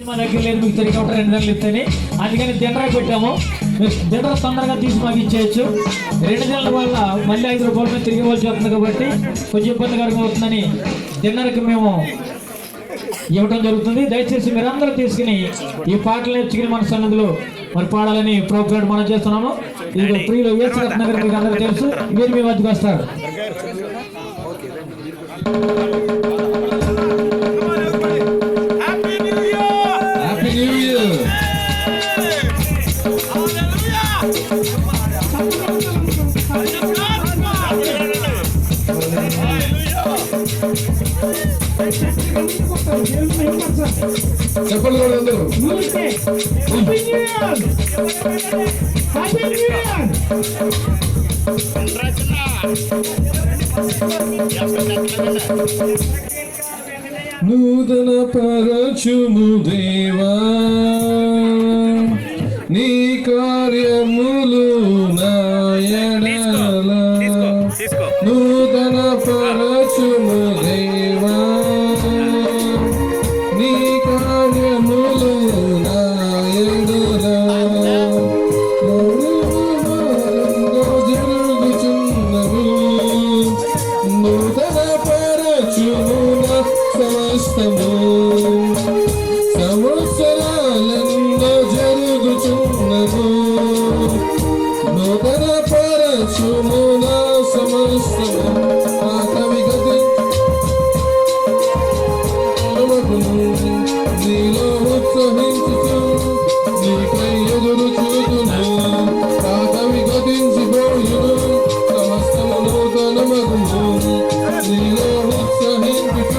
మా దగ్గర లేదు, మీకు తిరిగి 2 నెలలు ఇస్తేనే, అందుకని జనరా పెట్టాము. జనరా తొందరగా తీసి మాకు ఇచ్చేయచ్చు. 2 నెలల వల్ల మళ్ళీ 5 రూపాయల మీద తిరిగి ఇవ్వాల్సి వస్తుంది కాబట్టి కొంచెం ఇబ్బందికరంగా అవుతుందని జనరాకి మేము ఇవ్వడం జరుగుతుంది. దయచేసి మీరందరూ తీసుకుని ఈ పాటలు నేర్చుకుని మన సన్నిధిలో మరి పాడాలని ప్రోగ్రామ్ మనం చేస్తున్నాము. ఇది ప్రియులు వేసరత్ నగర్ మీకు అందరూ తెలుసు, మీరు మీ వద్దకు వస్తారు. చెప్పండి అందరూ. నూతన పరచుము దేవా నీ కార్యములు నాయనల, నూతన పరచుము దేవా నీ కార్యములు నాయనల, జరుగుచున్నవు నూతన పరచుము సమస్తము సంవత్సర